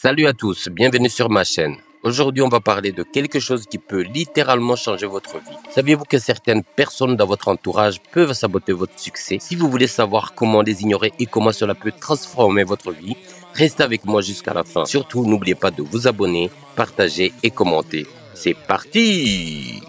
Salut à tous, bienvenue sur ma chaîne. Aujourd'hui, on va parler de quelque chose qui peut littéralement changer votre vie. Saviez-vous que certaines personnes dans votre entourage peuvent saboter votre succès? Si vous voulez savoir comment les ignorer et comment cela peut transformer votre vie, restez avec moi jusqu'à la fin. Surtout, n'oubliez pas de vous abonner, partager et commenter. C'est parti!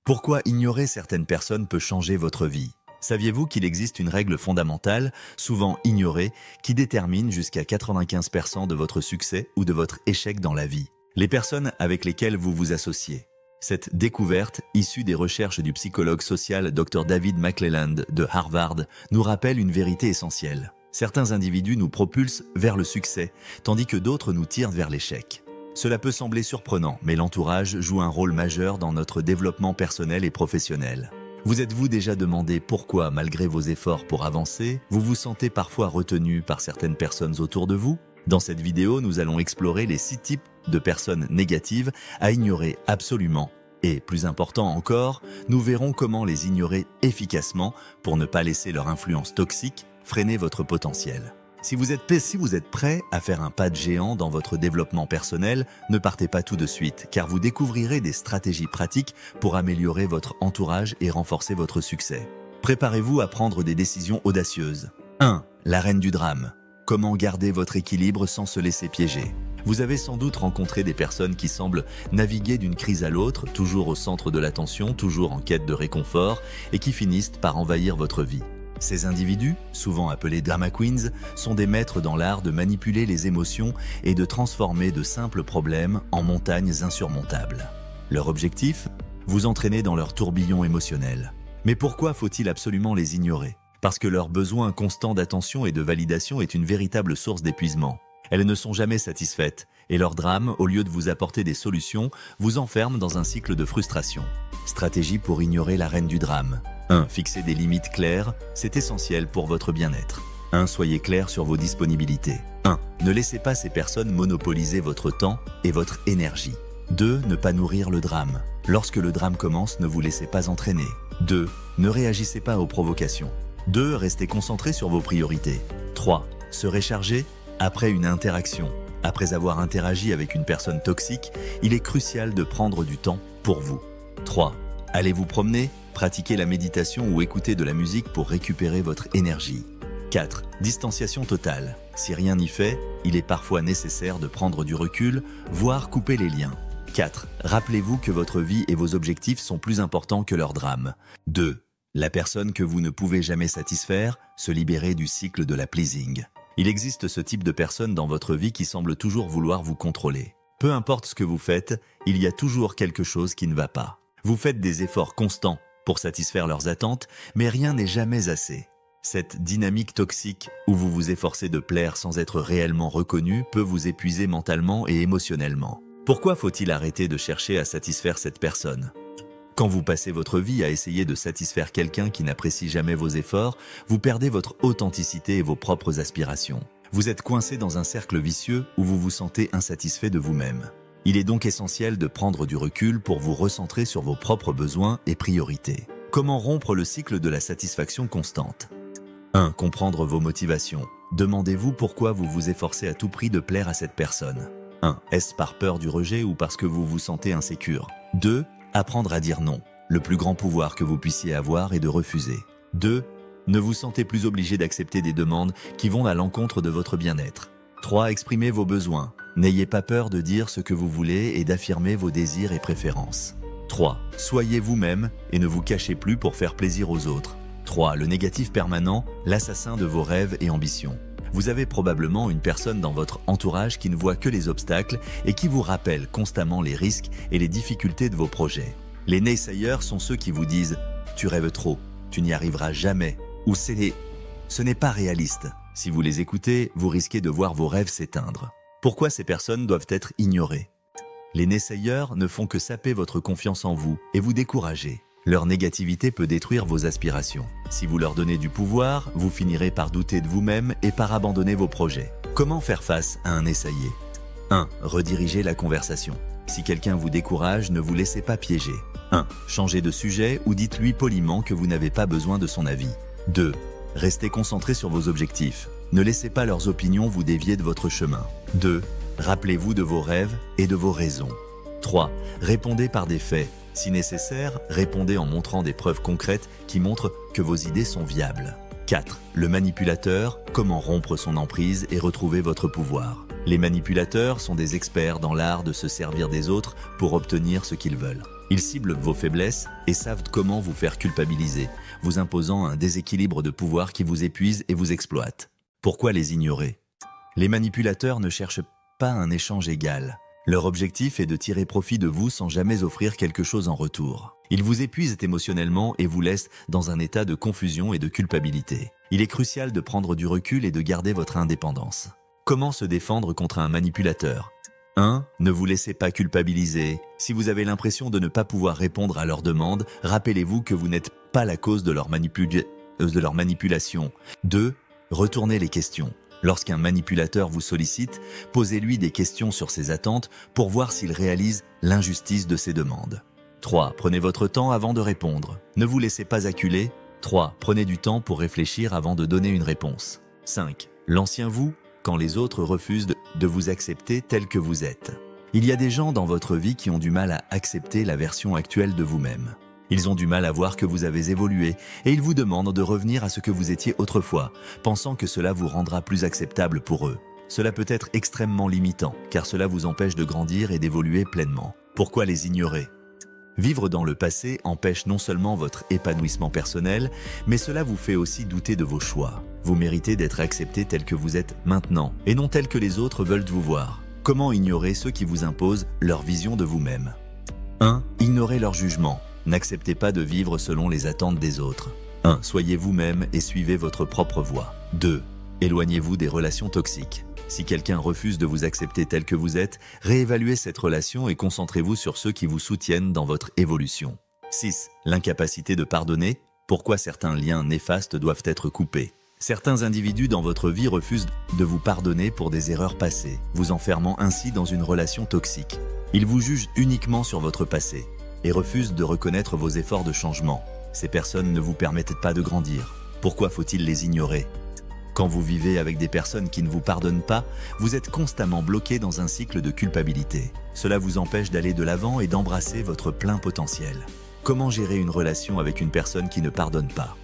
Pourquoi ignorer certaines personnes peut changer votre vie? Saviez-vous qu'il existe une règle fondamentale, souvent ignorée, qui détermine jusqu'à 95% de votre succès ou de votre échec dans la vie? Les personnes avec lesquelles vous vous associez. Cette découverte, issue des recherches du psychologue social Dr David McClelland de Harvard, nous rappelle une vérité essentielle. Certains individus nous propulsent vers le succès, tandis que d'autres nous tirent vers l'échec. Cela peut sembler surprenant, mais l'entourage joue un rôle majeur dans notre développement personnel et professionnel. Vous êtes-vous déjà demandé pourquoi, malgré vos efforts pour avancer, vous vous sentez parfois retenu par certaines personnes autour de vous? Dans cette vidéo, nous allons explorer les 6 types de personnes négatives à ignorer absolument. Et, plus important encore, nous verrons comment les ignorer efficacement pour ne pas laisser leur influence toxique freiner votre potentiel. Si vous êtes prêt à faire un pas de géant dans votre développement personnel, ne partez pas tout de suite, car vous découvrirez des stratégies pratiques pour améliorer votre entourage et renforcer votre succès. Préparez-vous à prendre des décisions audacieuses. 1. La reine du drame. Comment garder votre équilibre sans se laisser piéger? Vous avez sans doute rencontré des personnes qui semblent naviguer d'une crise à l'autre, toujours au centre de l'attention, toujours en quête de réconfort, et qui finissent par envahir votre vie. Ces individus, souvent appelés drama queens, sont des maîtres dans l'art de manipuler les émotions et de transformer de simples problèmes en montagnes insurmontables. Leur objectif? Vous entraîner dans leur tourbillon émotionnel. Mais pourquoi faut-il absolument les ignorer? Parce que leur besoin constant d'attention et de validation est une véritable source d'épuisement. Elles ne sont jamais satisfaites, et leur drame, au lieu de vous apporter des solutions, vous enferme dans un cycle de frustration. Stratégie pour ignorer la reine du drame. 1. Fixez des limites claires, c'est essentiel pour votre bien-être. 1. Soyez clair sur vos disponibilités. 1. Ne laissez pas ces personnes monopoliser votre temps et votre énergie. 2. Ne pas nourrir le drame. Lorsque le drame commence, ne vous laissez pas entraîner. 2. Ne réagissez pas aux provocations. 2. Restez concentré sur vos priorités. 3. Se recharger après une interaction. Après avoir interagi avec une personne toxique, il est crucial de prendre du temps pour vous. 3. Allez vous promener, pratiquez la méditation ou écoutez de la musique pour récupérer votre énergie. 4. Distanciation totale. Si rien n'y fait, il est parfois nécessaire de prendre du recul, voire couper les liens. 4. Rappelez-vous que votre vie et vos objectifs sont plus importants que leur drame. 2. La personne que vous ne pouvez jamais satisfaire, se libérer du cycle de la pleasing. Il existe ce type de personne dans votre vie qui semble toujours vouloir vous contrôler. Peu importe ce que vous faites, il y a toujours quelque chose qui ne va pas. Vous faites des efforts constants pour satisfaire leurs attentes, mais rien n'est jamais assez. Cette dynamique toxique où vous vous efforcez de plaire sans être réellement reconnu peut vous épuiser mentalement et émotionnellement. Pourquoi faut-il arrêter de chercher à satisfaire cette personne? Quand vous passez votre vie à essayer de satisfaire quelqu'un qui n'apprécie jamais vos efforts, vous perdez votre authenticité et vos propres aspirations. Vous êtes coincé dans un cercle vicieux où vous vous sentez insatisfait de vous-même. Il est donc essentiel de prendre du recul pour vous recentrer sur vos propres besoins et priorités. Comment rompre le cycle de la satisfaction constante? 1. Comprendre vos motivations. Demandez-vous pourquoi vous vous efforcez à tout prix de plaire à cette personne. 1. Est-ce par peur du rejet ou parce que vous vous sentez insécure? 2. Apprendre à dire non. Le plus grand pouvoir que vous puissiez avoir est de refuser. 2. Ne vous sentez plus obligé d'accepter des demandes qui vont à l'encontre de votre bien-être. 3. Exprimez vos besoins. N'ayez pas peur de dire ce que vous voulez et d'affirmer vos désirs et préférences. 3. Soyez vous-même et ne vous cachez plus pour faire plaisir aux autres. 3. Le négatif permanent, l'assassin de vos rêves et ambitions. Vous avez probablement une personne dans votre entourage qui ne voit que les obstacles et qui vous rappelle constamment les risques et les difficultés de vos projets. Les naysayers sont ceux qui vous disent « Tu rêves trop, tu n'y arriveras jamais » ou « Ce n'est pas réaliste ». Si vous les écoutez, vous risquez de voir vos rêves s'éteindre. Pourquoi ces personnes doivent être ignorées? Les naysayers ne font que saper votre confiance en vous et vous décourager. Leur négativité peut détruire vos aspirations. Si vous leur donnez du pouvoir, vous finirez par douter de vous-même et par abandonner vos projets. Comment faire face à un naysayé? 1. Rediriger la conversation. Si quelqu'un vous décourage, ne vous laissez pas piéger. 1. Changez de sujet ou dites-lui poliment que vous n'avez pas besoin de son avis. 2. Restez concentré sur vos objectifs. Ne laissez pas leurs opinions vous dévier de votre chemin. 2. Rappelez-vous de vos rêves et de vos raisons. 3. Répondez par des faits. Si nécessaire, répondez en montrant des preuves concrètes qui montrent que vos idées sont viables. 4. Le manipulateur, comment rompre son emprise et retrouver votre pouvoir. Les manipulateurs sont des experts dans l'art de se servir des autres pour obtenir ce qu'ils veulent. Ils ciblent vos faiblesses et savent comment vous faire culpabiliser, vous imposant un déséquilibre de pouvoir qui vous épuise et vous exploite. Pourquoi les ignorer? Les manipulateurs ne cherchent pas un échange égal. Leur objectif est de tirer profit de vous sans jamais offrir quelque chose en retour. Ils vous épuisent émotionnellement et vous laissent dans un état de confusion et de culpabilité. Il est crucial de prendre du recul et de garder votre indépendance. Comment se défendre contre un manipulateur? 1. Ne vous laissez pas culpabiliser. Si vous avez l'impression de ne pas pouvoir répondre à leurs demandes, rappelez-vous que vous n'êtes pas la cause de leur manipulation. 2. Retournez les questions. Lorsqu'un manipulateur vous sollicite, posez-lui des questions sur ses attentes pour voir s'il réalise l'injustice de ses demandes. 3. Prenez votre temps avant de répondre. Ne vous laissez pas acculer. 3. Prenez du temps pour réfléchir avant de donner une réponse. 5. L'ancien vous, quand les autres refusent de vous accepter tel que vous êtes. Il y a des gens dans votre vie qui ont du mal à accepter la version actuelle de vous-même. Ils ont du mal à voir que vous avez évolué et ils vous demandent de revenir à ce que vous étiez autrefois, pensant que cela vous rendra plus acceptable pour eux. Cela peut être extrêmement limitant, car cela vous empêche de grandir et d'évoluer pleinement. Pourquoi les ignorer? Vivre dans le passé empêche non seulement votre épanouissement personnel, mais cela vous fait aussi douter de vos choix. Vous méritez d'être accepté tel que vous êtes maintenant, et non tel que les autres veulent vous voir. Comment ignorer ceux qui vous imposent leur vision de vous-même? 1. Ignorez leur jugement. N'acceptez pas de vivre selon les attentes des autres. 1. Soyez vous-même et suivez votre propre voie. 2. Éloignez-vous des relations toxiques. Si quelqu'un refuse de vous accepter tel que vous êtes, réévaluez cette relation et concentrez-vous sur ceux qui vous soutiennent dans votre évolution. 6. L'incapacité de pardonner. Pourquoi certains liens néfastes doivent être coupés? Certains individus dans votre vie refusent de vous pardonner pour des erreurs passées, vous enfermant ainsi dans une relation toxique. Ils vous jugent uniquement sur votre passé et refusent de reconnaître vos efforts de changement. Ces personnes ne vous permettent pas de grandir. Pourquoi faut-il les ignorer? Quand vous vivez avec des personnes qui ne vous pardonnent pas, vous êtes constamment bloqué dans un cycle de culpabilité. Cela vous empêche d'aller de l'avant et d'embrasser votre plein potentiel. Comment gérer une relation avec une personne qui ne pardonne pas?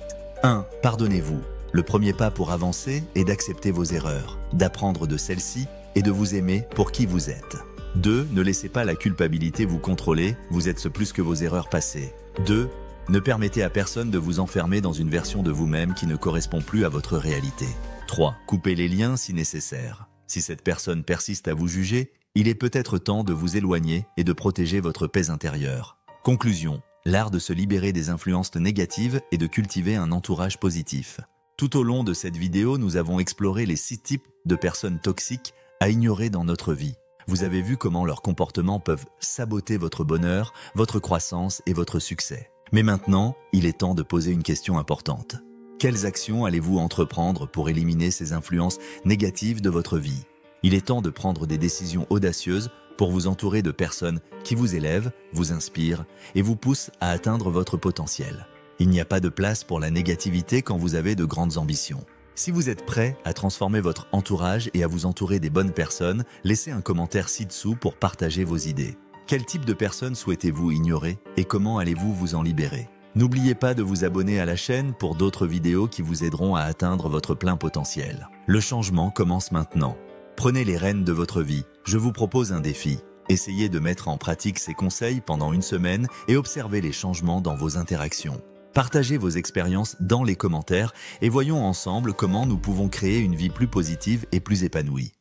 1. Pardonnez-vous. Le premier pas pour avancer est d'accepter vos erreurs, d'apprendre de celles-ci et de vous aimer pour qui vous êtes. 2. Ne laissez pas la culpabilité vous contrôler, vous êtes plus que vos erreurs passées. 2. Ne permettez à personne de vous enfermer dans une version de vous-même qui ne correspond plus à votre réalité. 3. Coupez les liens si nécessaire. Si cette personne persiste à vous juger, il est peut-être temps de vous éloigner et de protéger votre paix intérieure. Conclusion. L'art de se libérer des influences négatives et de cultiver un entourage positif. Tout au long de cette vidéo, nous avons exploré les 6 types de personnes toxiques à ignorer dans notre vie. Vous avez vu comment leurs comportements peuvent saboter votre bonheur, votre croissance et votre succès. Mais maintenant, il est temps de poser une question importante. Quelles actions allez-vous entreprendre pour éliminer ces influences négatives de votre vie? Il est temps de prendre des décisions audacieuses pour vous entourer de personnes qui vous élèvent, vous inspirent et vous poussent à atteindre votre potentiel. Il n'y a pas de place pour la négativité quand vous avez de grandes ambitions. Si vous êtes prêt à transformer votre entourage et à vous entourer des bonnes personnes, laissez un commentaire ci-dessous pour partager vos idées. Quel type de personnes souhaitez-vous ignorer et comment allez-vous vous en libérer? N'oubliez pas de vous abonner à la chaîne pour d'autres vidéos qui vous aideront à atteindre votre plein potentiel. Le changement commence maintenant. Prenez les rênes de votre vie. Je vous propose un défi. Essayez de mettre en pratique ces conseils pendant une semaine et observez les changements dans vos interactions. Partagez vos expériences dans les commentaires et voyons ensemble comment nous pouvons créer une vie plus positive et plus épanouie.